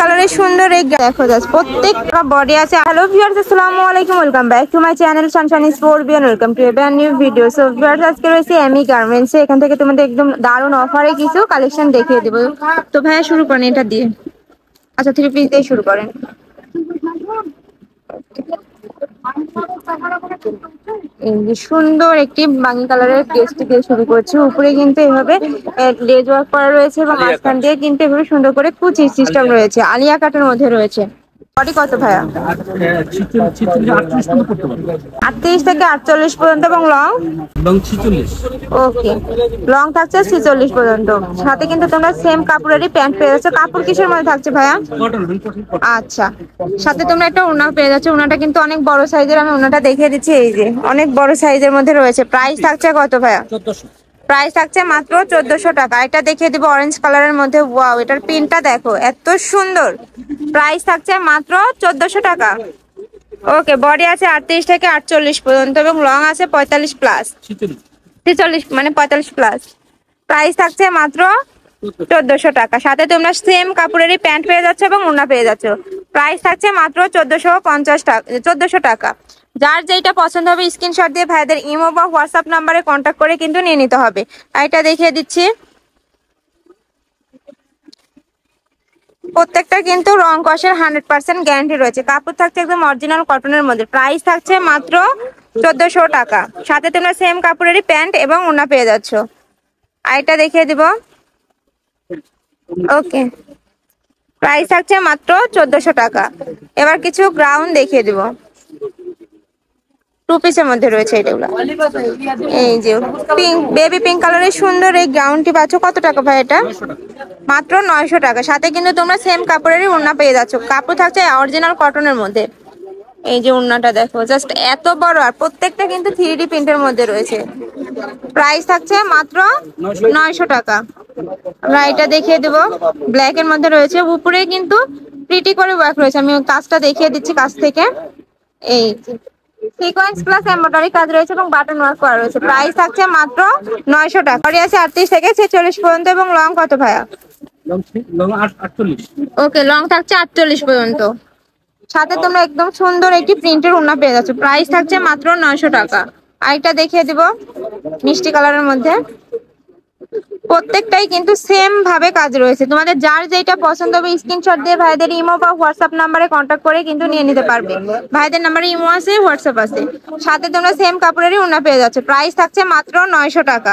কালারের সুন্দর এই দেখো জাস্ট প্রত্যেকটা বডি আছে। হ্যালো ভিউয়ার্স, আসসালামু আলাইকুম, welcome back to my channel Sunshine Sport Beyond. Welcome to a brand new video. So viewers, আজকে রয়েছে এমি গার্মেন্টস। এখান থেকে তোমাদের একদম দারুণ অফারে কিছু কালেকশন দেখিয়ে দেবো। তো ভাইয়া শুরু করেন এটা দিয়ে। আচ্ছা, 3 পিস দিয়ে শুরু করেন। এই যে সুন্দর একটি বাঙ্গি কালারের কেসটি দিয়ে শুরু করছি। উপরে কিন্তু এভাবে লেজ ওয়ার্ক করা রয়েছে এবং মাঝখান দিয়ে কিন্তু এভাবে সুন্দর করে কুচি সিস্টেম রয়েছে, আলিয়া কাটের মধ্যে রয়েছে। বডি কত ভাইয়া? 38 থেকে 48 পর্যন্ত এবং লং 46। ওকে, লং থাকছে 46 পর্যন্ত। সাথে কিন্তু তোমরা সেম কাপড়েরই প্যান্ট পেয়ে যাচ্ছ। কাপড় কিসের মধ্যে থাকছে ভাইয়া? আচ্ছা, সাথে তোমরা একটা ওড়না পেয়ে যাচ্ছ। ওড়নাটা কিন্তু অনেক বড় সাইজের, আমি ওড়নাটা দেখিয়ে দিচ্ছি। এই যে অনেক বড় সাইজের মধ্যে রয়েছে। প্রাইস থাকছে কত ভাইয়া? 1400। প্রাইস থাকছে মাত্র 1400 টাকা। এটা দেখিয়ে দিব অরেঞ্জ কালারের মধ্যে। ওয়াও, এটার প্রিন্টটা দেখো এত সুন্দর। প্রাইস থাকছে মাত্র 1400 টাকা। ওকে, বডি আছে 38 থেকে 48 পর্যন্ত এবং লং আছে 45 প্লাস 46, মানে 45 প্লাস। প্রাইস থাকছে মাত্র 1400 টাকা। সাথে তোমরা সেম কাপড়েরই প্যান্ট পেয়ে যাচ্ছ এবং ওড়না পেয়ে যাচ্ছ। প্রাইস থাকছে মাত্র 1450 টাকা, 1400 টাকা। যার যেটা পছন্দ হবে স্ক্রিনশট দিয়ে ভাইদের ইমো বা হোয়াটসঅ্যাপ নাম্বারে কন্ট্যাক্ট করে কিন্তু নিয়ে নিতে হবে। আর এটা দেখিয়ে দিচ্ছি, প্রত্যেকটা কিন্তু রং কষের 100% গ্যারান্টি রয়েছে। কাপড় থাকছে একদম অরিজিনাল কটনের মধ্যে। প্রাইস থাকছে মাত্র 1400 টাকা। সাথে তোমরা সেম কাপড়েরই প্যান্ট এবং ওড়না পেয়ে যাচ্ছ। আর এটা দেখিয়ে দিব। ওকে, প্রাইস থাকছে মাত্র 1400 টাকা। এবার কিছু গ্রাউন্ড দেখিয়ে দিব, 2 পিসের মধ্যে রয়েছে এগুলো। এই যে পিঙ্ক, বেবি পিঙ্ক কালারের সুন্দর এই গ্রাউন্ডটি পাচ্ছ। কত টাকা ভাই এটা? মাত্র 900 টাকা। সাথে কিন্তু তোমরা সেম কাপড়েরই ওড়না পেয়ে যাচ্ছ। কাপড় থাকছে অরিজিনাল কটনের মধ্যে। এই যে ওড়নাটা দেখো জাস্ট এত বড়, আর প্রত্যেকটা কিন্তু 3D প্রিন্টের মধ্যে রয়েছে। প্রাইস থাকছে মাত্র 900 টাকা। আমরা এটা দেখিয়ে দেব, ব্ল্যাক এর মধ্যে রয়েছে। উপরে কিন্তু প্রিটি করে ওয়ার্ক রয়েছে। আমি কাজটা দেখিয়ে দিচ্ছি কাছ থেকে। এই সিকোয়েন্স প্লাস এমব্রয়ডারি কাজ রয়েছে এবং বাটন ওয়ার্ক করা রয়েছে। প্রাইস থাকছে মাত্র 900 টাকা। বডি আছে 38 থেকে 46 পর্যন্ত এবং লং কত ভাইয়া? লং 48। ওকে, লং থাকছে 48 পর্যন্ত। সাথে তোমরা একদম সুন্দর একটি প্রিন্টের ওড়না পেয়ে যাচ্ছ। প্রাইস থাকছে মাত্র 900 টাকা। আরেকটা দেখিয়ে দিব মিষ্টি কালারের মধ্যে। প্রত্যেকটাই কিন্তু সেম ভাবে কাজ রয়েছে। তোমাদের যার যেটা পছন্দ হবে স্ক্রিনশট দিয়ে ভাইদের ইমো বা হোয়াটসঅ্যাপ নাম্বারে কন্ট্যাক্ট করে কিন্তু নিয়ে নিতে পারবে। ভাইদের নাম্বারে ইমো আছে, হোয়াটসঅ্যাপ আছে। সাথে তোমরা সেম কাপড়েরই ওড়না পেয়ে যাচ্ছ। প্রাইস থাকছে মাত্র 900 টাকা।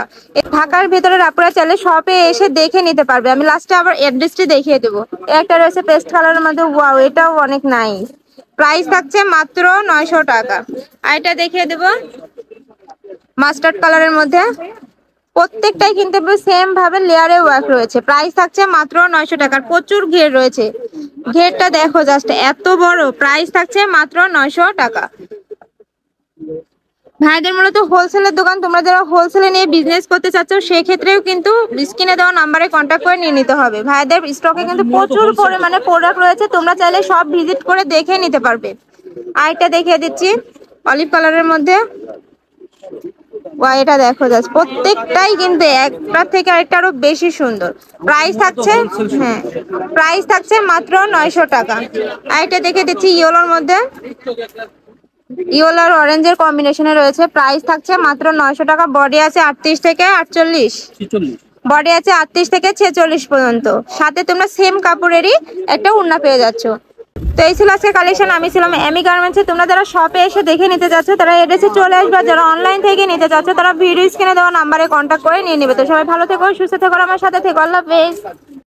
ঢাকার ভেতরে আপনারা চাইলে শপে এসে দেখে নিতে পারবে। আমি লাস্টে আবার অ্যাড্রেসটি দেখিয়ে দেবো। একটা রয়েছে পেস্ট কালারের মধ্যে। ওয়াও, এটাও অনেক নাইস। প্রাইস থাকছে মাত্র 900 টাকা। আর এটা দেখিয়ে দেবো মাস্টার্ড কালারের মধ্যে। প্রত্যেকটাই কিন্তু সেম ভাবে লেয়ারে ওয়ার্ক রয়েছে। প্রাইস থাকছে মাত্র 900 টাকার। প্রচুর ঘের রয়েছে, ঘেরটা দেখো জাস্ট এত বড়। প্রাইস থাকছে মাত্র 900 টাকা। ভাইদের মূলত হোলসেলের দোকান। তোমরা যারা হোলসেলে নিয়ে বিজনেস করতে চাচ্ছ সেক্ষেত্রেও কিন্তু স্ক্রিনে দেওয়া নাম্বারে কন্ট্যাক্ট করে নিয়ে নিতে হবে। ভাইদের স্টকে কিন্তু প্রচুর পরিমাণে প্রোডাক্ট রয়েছে। তোমরা চাইলে সব ভিজিট করে দেখে নিতে পারবে। আরেকটা দেখিয়ে দিচ্ছি অলিভ কালারের মধ্যে। এটা দেখো জাস্ট প্রত্যেকটাই কিন্তু একটা থেকে আরেকটা আরো বেশি সুন্দর। প্রাইস থাকছে, হ্যাঁ, প্রাইস থাকছে মাত্র 900 টাকা। আর এটা দেখে দিচ্ছি ইয়েলোর মধ্যে। ইয়েলো আর অরেঞ্জের কম্বিনেশনে রয়েছে। প্রাইস থাকছে মাত্র 900 টাকা। বডি আছে 38 থেকে 48। বডি আছে 38 থেকে 46 পর্যন্ত। সাথে তোমরা সেম কাপড়েরই একটা ওড়না পেয়ে যাচ্ছ। তো এই ছিল আজকে কালেকশন। আমি ছিলাম এমি গার্মেন্টসে। তোমরা যারা শপে এসে দেখে নিতে চাচ্ছ তারা এড্রেসে চলে আসবে। যারা অনলাইন থেকে নিতে চাচ্ছ তারা ভিডিও স্ক্রিনে দেওয়া নাম্বারে কন্ট্যাক্ট করে নিয়ে নেবে। তো সবাই ভালো থেকো, সুস্থ থেকো, আমার সাথে থেকো। আল্লাহ হাফেজ।